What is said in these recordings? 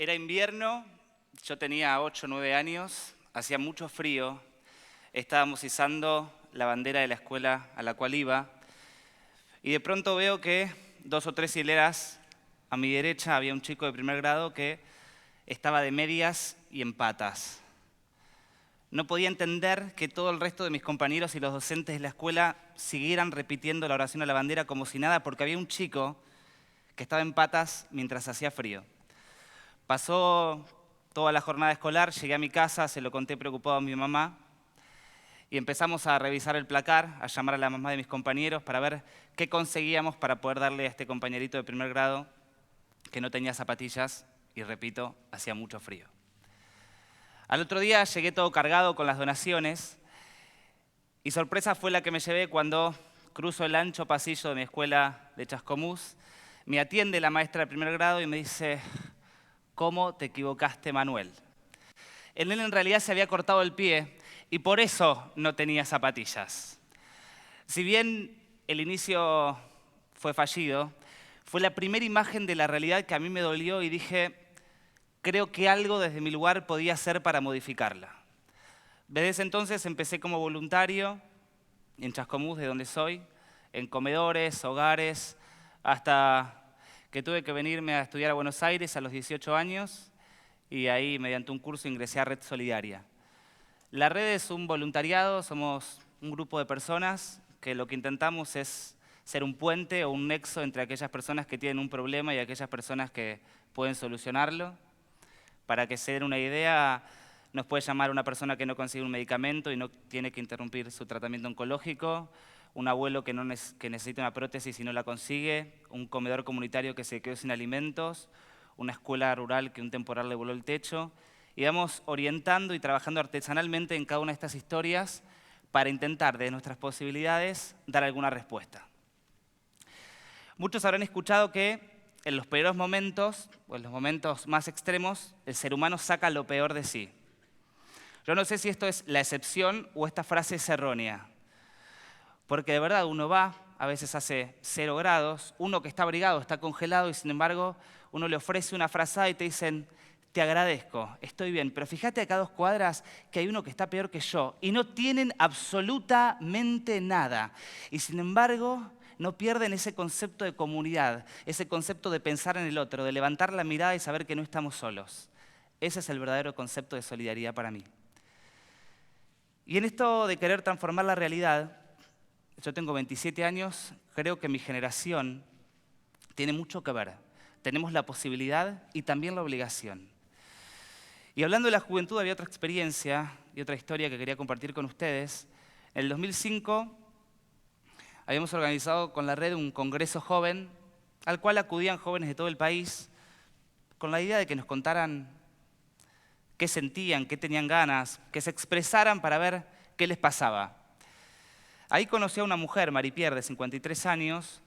Era invierno, yo tenía 8 o 9 años, hacía mucho frío, estábamos izando la bandera de la escuela a la cual iba y de pronto veo que 2 o 3 hileras a mi derecha había un chico de primer grado que estaba de medias y en patas. No podía entender que todo el resto de mis compañeros y los docentes de la escuela siguieran repitiendo la oración a la bandera como si nada, porque había un chico que estaba en patas mientras hacía frío. Pasó toda la jornada escolar, llegué a mi casa, se lo conté preocupado a mi mamá y empezamos a revisar el placar, a llamar a la mamá de mis compañeros para ver qué conseguíamos para poder darle a este compañerito de primer grado que no tenía zapatillas y, repito, hacía mucho frío. Al otro día llegué todo cargado con las donaciones y sorpresa fue la que me llevé cuando cruzo el ancho pasillo de mi escuela de Chascomús. Me atiende la maestra de primer grado y me dice: ¿cómo te equivocaste, Manuel? El nene en realidad se había cortado el pie y por eso no tenía zapatillas. Si bien el inicio fue fallido, fue la primera imagen de la realidad que a mí me dolió y dije, creo que algo desde mi lugar podía hacer para modificarla. Desde ese entonces empecé como voluntario en Chascomús, de donde soy, en comedores, hogares, hasta que tuve que venirme a estudiar a Buenos Aires a los 18 años y ahí, mediante un curso, ingresé a Red Solidaria. La red es un voluntariado, somos un grupo de personas que lo que intentamos es ser un puente o un nexo entre aquellas personas que tienen un problema y aquellas personas que pueden solucionarlo. Para que se den una idea, nos puede llamar una persona que no consigue un medicamento y no tiene que interrumpir su tratamiento oncológico, un abuelo que necesita una prótesis y no la consigue, un comedor comunitario que se quedó sin alimentos, una escuela rural que un temporal le voló el techo. Y vamos orientando y trabajando artesanalmente en cada una de estas historias para intentar, de nuestras posibilidades, dar alguna respuesta. Muchos habrán escuchado que en los peores momentos, o en los momentos más extremos, el ser humano saca lo peor de sí. Yo no sé si esto es la excepción o esta frase es errónea. Porque de verdad uno va, a veces hace 0 grados, uno que está abrigado está congelado y sin embargo uno le ofrece una frazada y te dicen, te agradezco, estoy bien, pero fíjate acá a 2 cuadras que hay uno que está peor que yo y no tienen absolutamente nada. Y sin embargo no pierden ese concepto de comunidad, ese concepto de pensar en el otro, de levantar la mirada y saber que no estamos solos. Ese es el verdadero concepto de solidaridad para mí. Y en esto de querer transformar la realidad, yo tengo 27 años, creo que mi generación tiene mucho que ver. Tenemos la posibilidad y también la obligación. Y hablando de la juventud, había otra experiencia y otra historia que quería compartir con ustedes. En el 2005 habíamos organizado con la red un congreso joven al cual acudían jóvenes de todo el país con la idea de que nos contaran qué sentían, qué tenían ganas, que se expresaran para ver qué les pasaba. Ahí conocí a una mujer, Maripierre, de 53 años,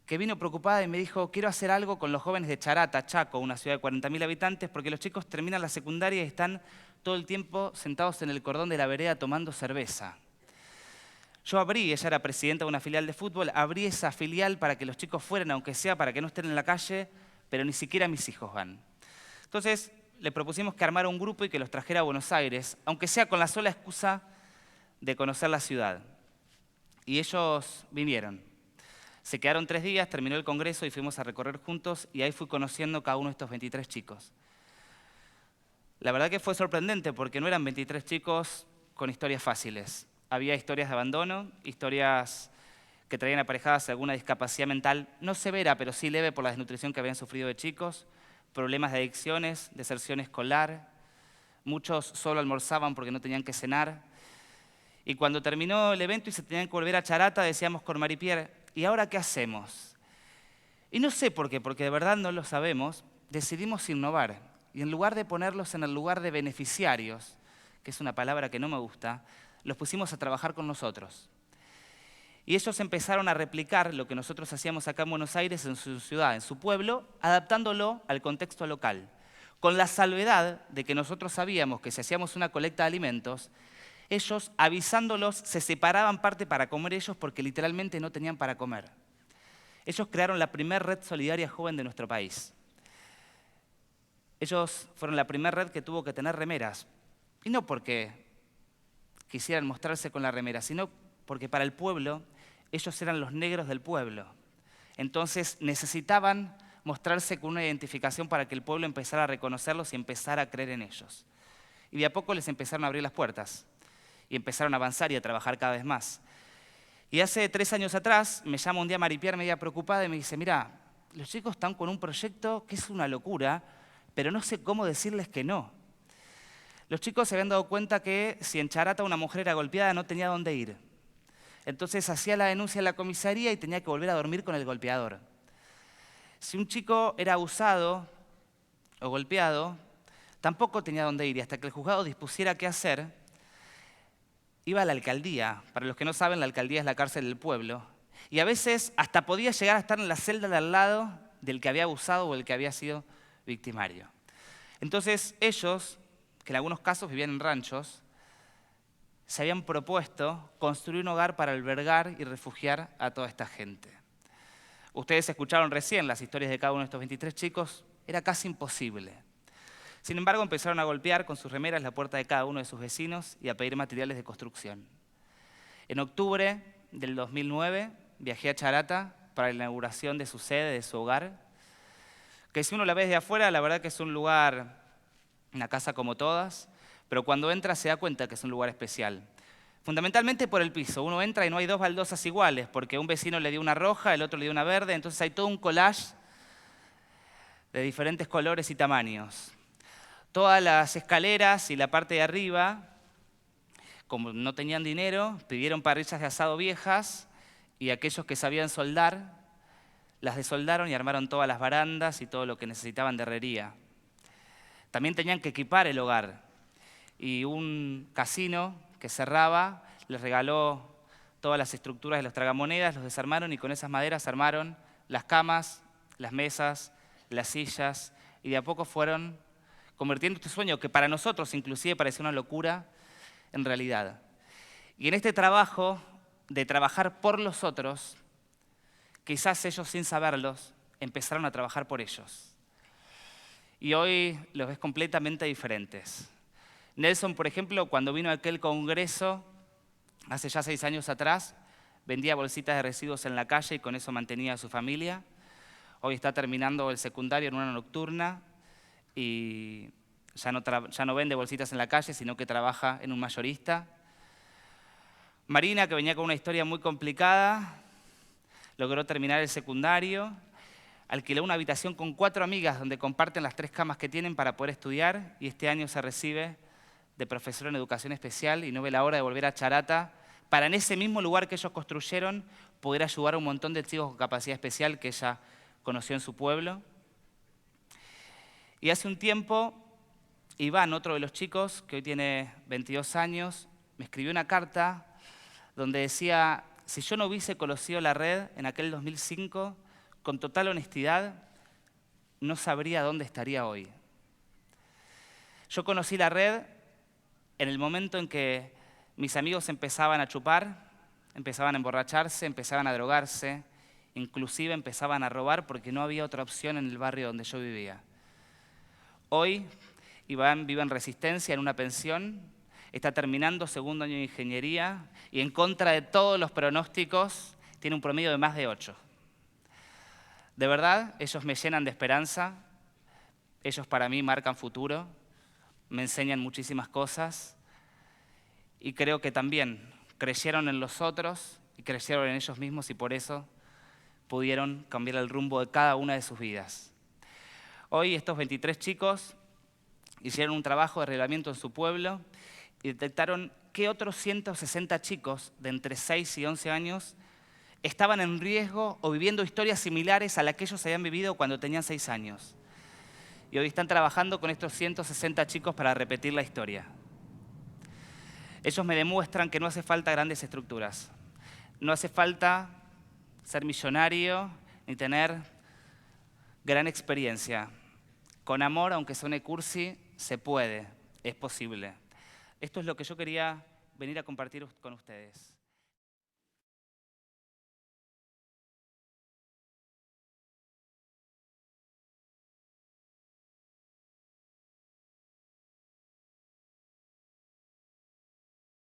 que vino preocupada y me dijo, quiero hacer algo con los jóvenes de Charata, Chaco, una ciudad de 40.000 habitantes, porque los chicos terminan la secundaria y están todo el tiempo sentados en el cordón de la vereda tomando cerveza. Yo ella era presidenta de una filial de fútbol, abrí esa filial para que los chicos fueran, aunque sea para que no estén en la calle, pero ni siquiera mis hijos van. Entonces le propusimos que armara un grupo y que los trajera a Buenos Aires, aunque sea con la sola excusa de conocer la ciudad. Y ellos vinieron. Se quedaron 3 días, terminó el congreso y fuimos a recorrer juntos y ahí fui conociendo cada uno de estos 23 chicos. La verdad que fue sorprendente porque no eran 23 chicos con historias fáciles. Había historias de abandono, historias que traían aparejadas alguna discapacidad mental, no severa, pero sí leve por la desnutrición que habían sufrido de chicos, problemas de adicciones, deserción escolar, muchos solo almorzaban porque no tenían que cenar. Y cuando terminó el evento y se tenían que volver a Charata, decíamos con Maripierre, ¿y ahora qué hacemos? Y no sé por qué, porque de verdad no lo sabemos, decidimos innovar. Y en lugar de ponerlos en el lugar de beneficiarios, que es una palabra que no me gusta, los pusimos a trabajar con nosotros. Y ellos empezaron a replicar lo que nosotros hacíamos acá en Buenos Aires, en su ciudad, en su pueblo, adaptándolo al contexto local. Con la salvedad de que nosotros sabíamos que si hacíamos una colecta de alimentos, ellos, avisándolos, se separaban parte para comer ellos porque literalmente no tenían para comer. Ellos crearon la primera red solidaria joven de nuestro país. Ellos fueron la primera red que tuvo que tener remeras. Y no porque quisieran mostrarse con la remera, sino porque para el pueblo ellos eran los negros del pueblo. Entonces necesitaban mostrarse con una identificación para que el pueblo empezara a reconocerlos y empezara a creer en ellos. Y de a poco les empezaron a abrir las puertas y empezaron a avanzar y a trabajar cada vez más. Y hace 3 años atrás me llama un día Maripier media preocupada y me dice, mira, los chicos están con un proyecto que es una locura, pero no sé cómo decirles que no. Los chicos se habían dado cuenta que si en Charata una mujer era golpeada no tenía dónde ir. Entonces hacía la denuncia en la comisaría y tenía que volver a dormir con el golpeador. Si un chico era abusado o golpeado, tampoco tenía dónde ir y hasta que el juzgado dispusiera qué hacer, iba a la alcaldía. Para los que no saben, la alcaldía es la cárcel del pueblo. Y a veces hasta podía llegar a estar en la celda de al lado del que había abusado o el que había sido victimario. Entonces ellos, que en algunos casos vivían en ranchos, se habían propuesto construir un hogar para albergar y refugiar a toda esta gente. Ustedes escucharon recién las historias de cada uno de estos 23 chicos, era casi imposible. Sin embargo, empezaron a golpear con sus remeras la puerta de cada uno de sus vecinos y a pedir materiales de construcción. En octubre del 2009 viajé a Charata para la inauguración de su sede, de su hogar, que si uno la ve desde afuera, la verdad que es un lugar, una casa como todas, pero cuando entra se da cuenta que es un lugar especial. Fundamentalmente por el piso. Uno entra y no hay 2 baldosas iguales, porque un vecino le dio una roja, el otro le dio una verde, entonces hay todo un collage de diferentes colores y tamaños. Todas las escaleras y la parte de arriba, como no tenían dinero, pidieron parrillas de asado viejas y aquellos que sabían soldar, las desoldaron y armaron todas las barandas y todo lo que necesitaban de herrería. También tenían que equipar el hogar y un casino que cerraba les regaló todas las estructuras de los tragamonedas, los desarmaron y con esas maderas armaron las camas, las mesas, las sillas y de a poco fueron convirtiendo este sueño, que para nosotros inclusive parecía una locura, en realidad. Y en este trabajo de trabajar por los otros, quizás ellos sin saberlos, empezaron a trabajar por ellos. Y hoy los ves completamente diferentes. Nelson, por ejemplo, cuando vino a aquel congreso, hace ya 6 años atrás, vendía bolsitas de residuos en la calle y con eso mantenía a su familia. Hoy está terminando el secundario en una nocturna y ya no vende bolsitas en la calle, sino que trabaja en un mayorista. Marina, que venía con una historia muy complicada, logró terminar el secundario, alquiló una habitación con 4 amigas donde comparten las 3 camas que tienen para poder estudiar y este año se recibe de profesora en educación especial y no ve la hora de volver a Charata para en ese mismo lugar que ellos construyeron poder ayudar a un montón de chicos con capacidad especial que ella conoció en su pueblo. Y hace un tiempo, Iván, otro de los chicos, que hoy tiene 22 años, me escribió una carta donde decía, si yo no hubiese conocido la red en aquel 2005, con total honestidad, no sabría dónde estaría hoy. Yo conocí la red en el momento en que mis amigos empezaban a chupar, empezaban a emborracharse, empezaban a drogarse, inclusive empezaban a robar porque no había otra opción en el barrio donde yo vivía. Hoy, Iván vive en Resistencia, en una pensión, está terminando 2º año de ingeniería y en contra de todos los pronósticos tiene un promedio de más de 8. De verdad, ellos me llenan de esperanza, ellos para mí marcan futuro, me enseñan muchísimas cosas y creo que también creyeron en los otros y creyeron en ellos mismos y por eso pudieron cambiar el rumbo de cada una de sus vidas. Hoy estos 23 chicos hicieron un trabajo de arreglamiento en su pueblo y detectaron que otros 160 chicos de entre 6 y 11 años estaban en riesgo o viviendo historias similares a las que ellos habían vivido cuando tenían 6 años. Y hoy están trabajando con estos 160 chicos para repetir la historia. Ellos me demuestran que no hace falta grandes estructuras. No hace falta ser millonario ni tener gran experiencia. Con amor, aunque suene cursi, se puede, es posible. Esto es lo que yo quería venir a compartir con ustedes.